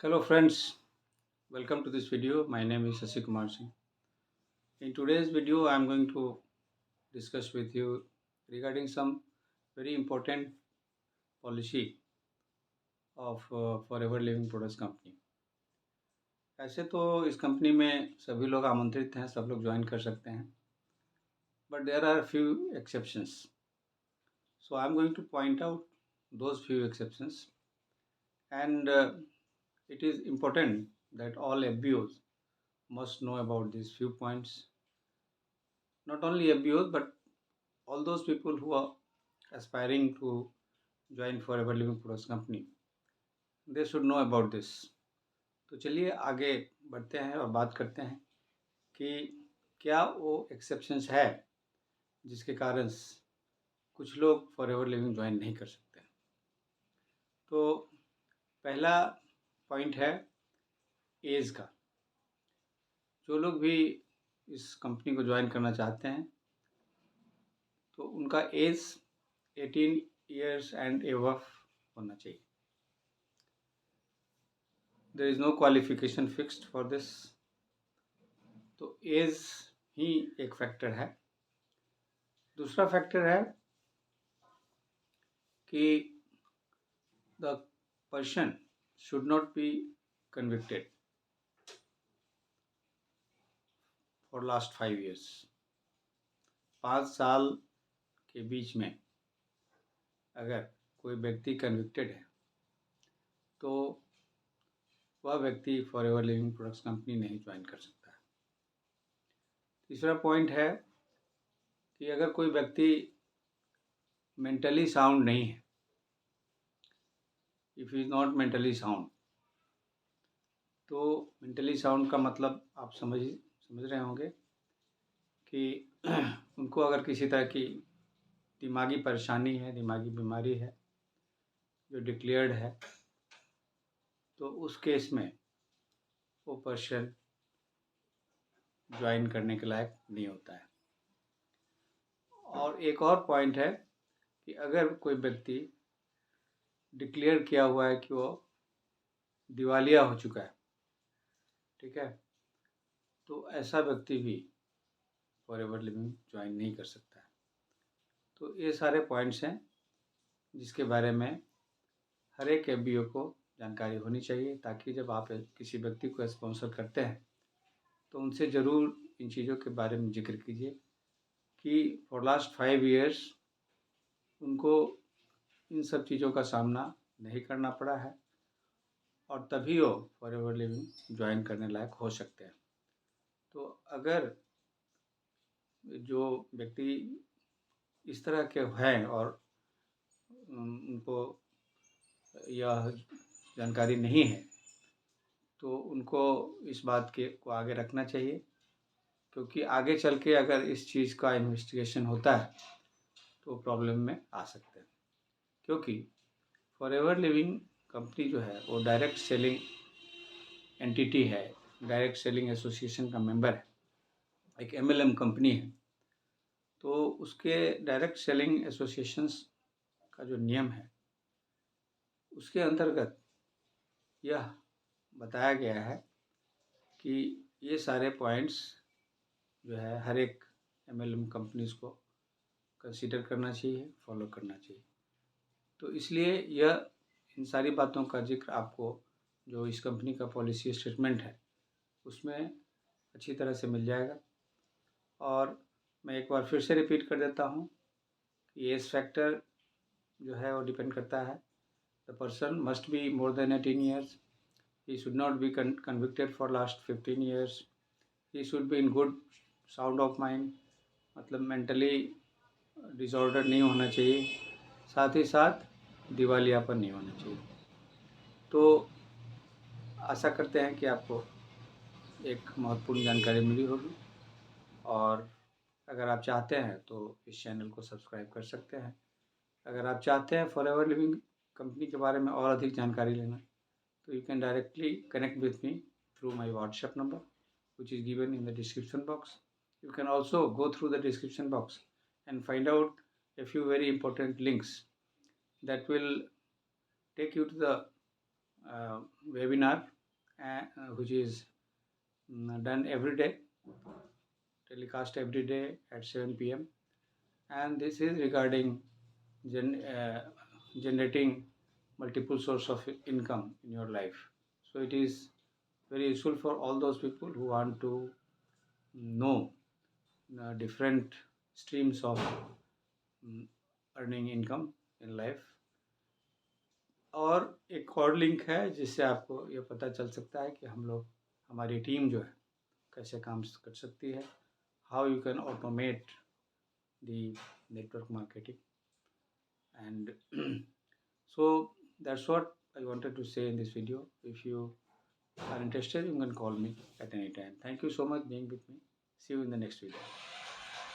Hello friends, welcome to this video. My name is Sasi Kumar Singh. In today's video, I am going to discuss with you regarding some very important policy of Forever Living Products Company. ऐसे तो इस company में सभी लोग आमंत्रित हैं, सब लोग ज्वाइन कर सकते हैं, but there are few exceptions. So I am going to point out those few exceptions, and it is important that all FBOs must know about these few points. Not only FBOs, but all those people who are aspiring to join Forever Living Products Company, they should know about this. तो चलिए आगे बढ़ते हैं और बात करते हैं कि क्या वो एक्सेप्शंस है जिसके कारण कुछ लोग फॉरएवर लिविंग ज्वाइन नहीं कर सकते। तो पहला पॉइंट है एज का। जो लोग भी इस कंपनी को ज्वाइन करना चाहते हैं तो उनका एज 18 ईयर्स एंड एबव होना चाहिए। There is no qualification fixed for this, तो एज ही एक फैक्टर है। दूसरा फैक्टर है कि the person should not be convicted for last 5 years। 5 साल के बीच में अगर कोई व्यक्ति कन्विक्टेड है तो वह व्यक्ति फॉरएवर लिविंग प्रोडक्ट्स कंपनी नहीं ज्वाइन कर सकता है। तीसरा पॉइंट है कि अगर कोई व्यक्ति मेंटली साउंड नहीं है, if is not mentally sound, तो मेंटली साउंड का मतलब आप समझ रहे होंगे कि उनको अगर किसी तरह की दिमागी परेशानी है, दिमागी बीमारी है जो डिक्लेयर्ड है, तो उस केस में वो पर्सन ज्वाइन करने के लायक नहीं होता है। और एक और पॉइंट है कि अगर कोई व्यक्ति डिक्लेयर किया हुआ है कि वो दिवालिया हो चुका है, ठीक है, तो ऐसा व्यक्ति भी फॉरएवर लिविंग ज्वाइन नहीं कर सकता है। तो ये सारे पॉइंट्स हैं जिसके बारे में हर एक एफबीओ को जानकारी होनी चाहिए, ताकि जब आप किसी व्यक्ति को स्पॉन्सर करते हैं तो उनसे ज़रूर इन चीज़ों के बारे में जिक्र कीजिए कि फॉर लास्ट 5 years उनको इन सब चीज़ों का सामना नहीं करना पड़ा है और तभी वो फॉरएवर लिविंग ज्वाइन करने लायक हो सकते हैं। तो अगर जो व्यक्ति इस तरह के हैं और उनको यह जानकारी नहीं है, तो उनको इस बात को आगे रखना चाहिए, क्योंकि आगे चल के अगर इस चीज़ का इन्वेस्टिगेशन होता है तो प्रॉब्लम में आ सकते हैं। क्योंकि फॉरएवर लिविंग कंपनी जो है वो डायरेक्ट सेलिंग एंटिटी है, डायरेक्ट सेलिंग एसोसिएशन का मेंबर है, एक एमएलएम कंपनी है। तो उसके डायरेक्ट सेलिंग एसोसिएशंस का जो नियम है उसके अंतर्गत यह बताया गया है कि ये सारे पॉइंट्स जो है हर एक एमएलएम कंपनीज को कंसीडर करना चाहिए, फॉलो करना चाहिए। तो इसलिए यह इन सारी बातों का जिक्र आपको जो इस कंपनी का पॉलिसी स्टेटमेंट है उसमें अच्छी तरह से मिल जाएगा। और मैं एक बार फिर से रिपीट कर देता हूँ कि एज फैक्टर जो है वो डिपेंड करता है, the person must be more than 18 years, he should not be convicted for last 15 years, he should be in good sound of mind, मतलब मेंटली डिसऑर्डर नहीं होना चाहिए, साथ ही साथ दिवालियापन नहीं होना चाहिए। तो आशा करते हैं कि आपको एक महत्वपूर्ण जानकारी मिली होगी, और अगर आप चाहते हैं तो इस चैनल को सब्सक्राइब कर सकते हैं। अगर आप चाहते हैं फॉरएवर लिविंग कंपनी के बारे में और अधिक जानकारी लेना, तो you can directly connect with me through my WhatsApp number, which is given in the description box. You can also go through the description box and find out a few very important links that will take you to the webinar which is done every day, telecast every day at 7 p.m. And this is regarding generating multiple source of income in your life. So it is very useful for all those people who want to know different streams of earning income in life. और एक और link है जिससे आपको ये पता चल सकता है कि हम लोग हमारी टीम जो है कैसे काम कर सकती है, how you can automate the network marketing. And so that's what I wanted to say in this video. If you are interested, you can call me at any time. Thank you so much being with me. See you in the next video.